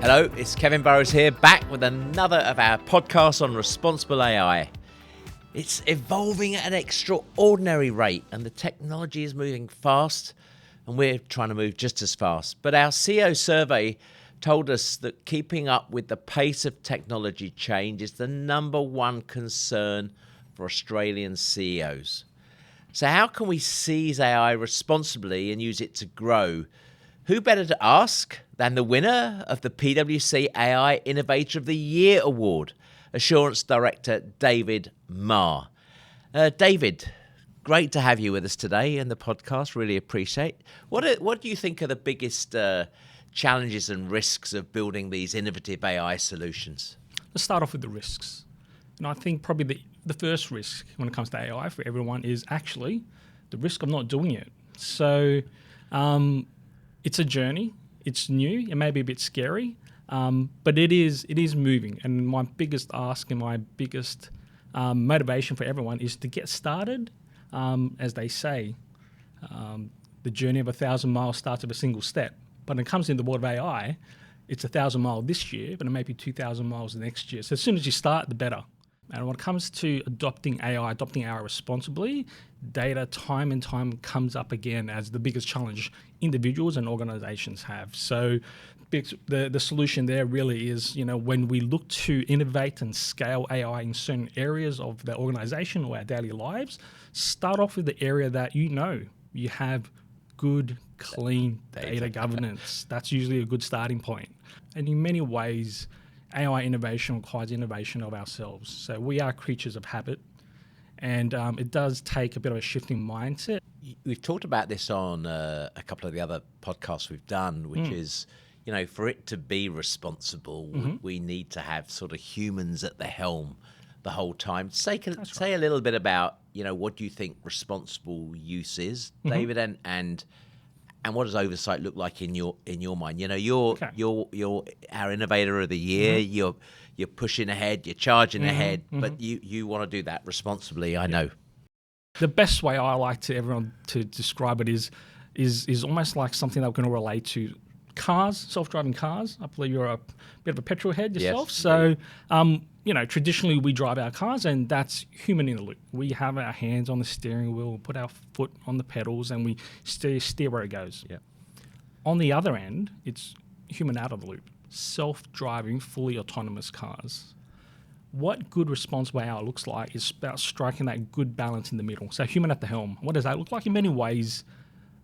Hello, it's Kevin Burrows here, back with another of our podcasts on responsible AI. It's evolving at an extraordinary rate, and the technology is moving fast, and we're trying to move just as fast. But our CEO survey told us that keeping up with the pace of technology change is the number one concern for Australian CEOs. So how can we seize AI responsibly and use it to grow? Who better to ask than the winner of the PwC AI Innovator of the Year Award, Assurance Director David Marr. David, great to have you with us today in the podcast. Really appreciate. What do you think are the biggest challenges and risks of building these innovative AI solutions? Let's start off with the risks. And I think probably the first risk when it comes to AI for everyone is actually the risk of not doing it. So it's a journey. It's new. It may be a bit scary, but it is moving. And my biggest ask and my biggest motivation for everyone is to get started. As they say, the journey of 1,000 miles starts with a single step. But when it comes in the world of AI, it's 1,000 miles this year, but it may be 2,000 miles next year. So as soon as you start, the better. And when it comes to adopting AI responsibly, data time and time comes up again as the biggest challenge individuals and organizations have. So the solution there really is, when we look to innovate and scale AI in certain areas of the organization or our daily lives, start off with the area that you have good, clean data governance. That's usually a good starting point. And in many ways, AI innovation requires innovation of ourselves. So we are creatures of habit, and it does take a bit of a shifting mindset. We've talked about this on a couple of the other podcasts we've done, which is, for it to be responsible, we need to have sort of humans at the helm the whole time. Say a little bit about, what do you think responsible use is, David, and what does oversight look like in your mind? You're our innovator of the year. You're pushing ahead. You're charging ahead. But you want to do that responsibly. I know. The best way I like to everyone to describe it is almost like something that we're going to relate to cars, self-driving cars. I believe you're a bit of a petrol head yourself. Yes, so, traditionally we drive our cars, and that's human in the loop. We have our hands on the steering wheel, put our foot on the pedals, and we steer where it goes. Yeah. On the other end, it's human out of the loop, self-driving, fully autonomous cars. What good responsible AI looks like is about striking that good balance in the middle. So human at the helm. What does that look like? In many ways,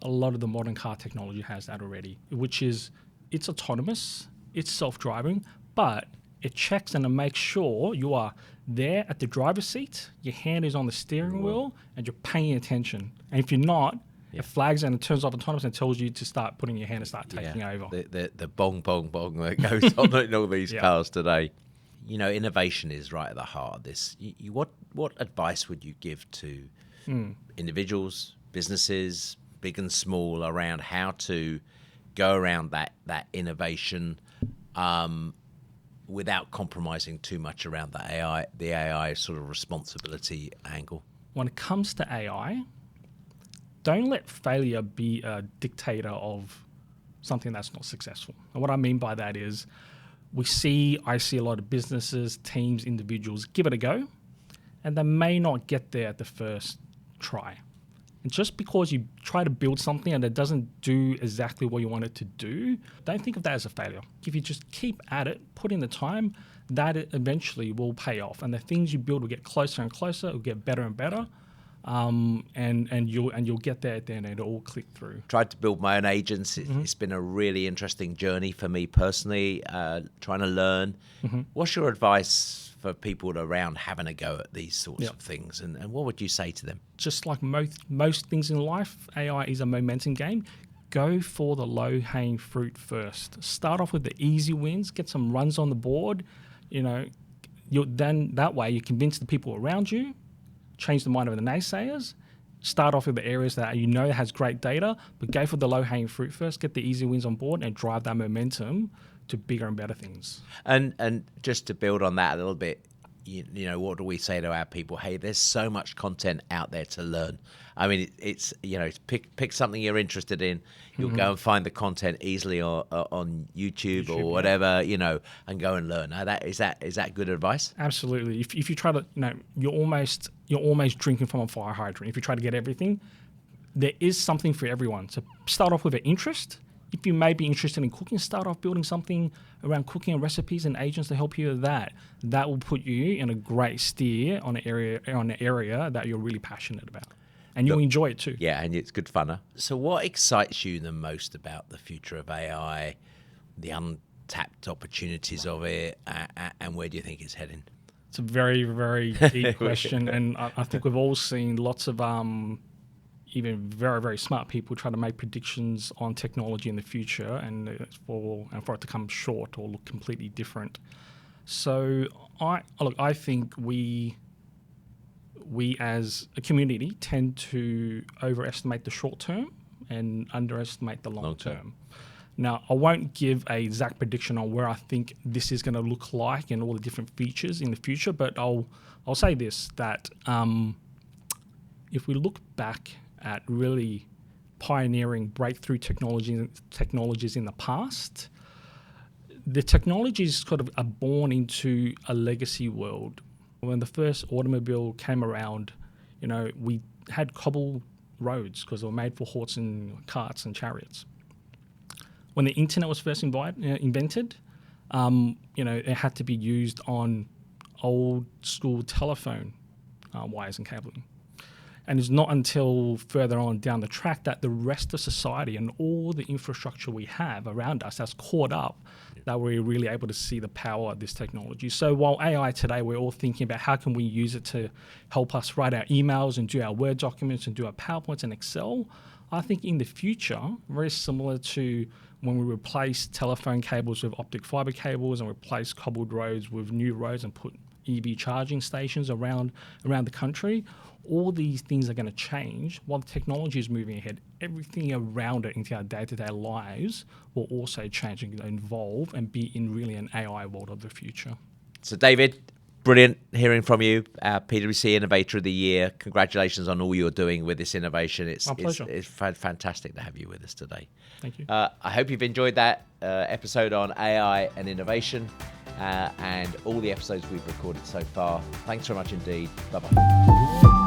a lot of the modern car technology has that already, which is it's autonomous, it's self-driving, but it checks and it makes sure you are there at the driver's seat, your hand is on the steering wheel, and you're paying attention. And if you're not, it flags and it turns off autonomous and tells you to start putting your hand and start taking over. The bong, bong, bong that goes on in all these cars today. Innovation is right at the heart of this. What advice would you give to individuals, businesses, big and small, around how to go around that innovation without compromising too much around the AI sort of responsibility angle? When it comes to AI, don't let failure be a dictator of something that's not successful. And what I mean by that is I see a lot of businesses, teams, individuals give it a go, and they may not get there at the first try. And just because you try to build something and it doesn't do exactly what you want it to do, don't think of that as a failure. If you just keep at it, put in the time, that eventually will pay off. And the things you build will get closer and closer, it will get better and better. And you'll get there at the end and it'll all click through. Tried to build my own agents. It's been a really interesting journey for me personally, trying to learn. What's your advice for people around having a go at these sorts of things, and what would you say to them? Just like most things in life, AI is a momentum game. Go for the low-hanging fruit first. Start off with the easy wins, get some runs on the board. Then that way you convince the people around you, change the mind of the naysayers. Start off with the areas that has great data, but go for the low-hanging fruit first, get the easy wins on board, and drive that momentum to bigger and better things. And just to build on that a little bit, you know, what do we say to our people? Hey, there's so much content out there to learn. I mean, it's you know, pick something you're interested in. You'll go and find the content easily on YouTube or whatever, you know, and go and learn. Now, is that good advice? Absolutely. If you try to, you know, you're almost drinking from a fire hydrant. If you try to get everything, there is something for everyone. So start off with an interest. If you may be interested in cooking, start off building something around cooking and recipes and agents to help you with that. That will put you in a great steer on an area that you're really passionate about. And you'll enjoy it too. Yeah, and it's good fun. Huh? So what excites you the most about the future of AI, the untapped opportunities of it, and where do you think it's heading? It's a very, very deep question. And I think we've all seen lots of even very, very smart people try to make predictions on technology in the future and for it to come short or look completely different. So I think we as a community tend to overestimate the short term and underestimate the long term. Now, I won't give a exact prediction on where I think this is going to look like and all the different features in the future, but I'll say this, that if we look back at really pioneering breakthrough technologies in the past, the technologies sort of are born into a legacy world. When the first automobile came around, you know, we had cobbled roads because they were made for horse and carts and chariots. When the internet was first invented, you know, it had to be used on old school telephone wires and cabling. And it's not until further on down the track that the rest of society and all the infrastructure we have around us has caught up that we're really able to see the power of this technology. So while AI today, we're all thinking about how can we use it to help us write our emails and do our Word documents and do our PowerPoints and Excel, I think in the future, very similar to when we replace telephone cables with optic fiber cables and replace cobbled roads with new roads and put EV charging stations around the country, all these things are going to change while the technology is moving ahead. Everything around it into our day-to-day lives will also change and evolve and be in really an AI world of the future. So David, brilliant hearing from you, PwC Innovator of the Year. Congratulations on all you're doing with this innovation. My pleasure. It's fantastic to have you with us today. Thank you. I hope you've enjoyed that episode on AI and innovation and all the episodes we've recorded so far. Thanks very much indeed. Bye-bye.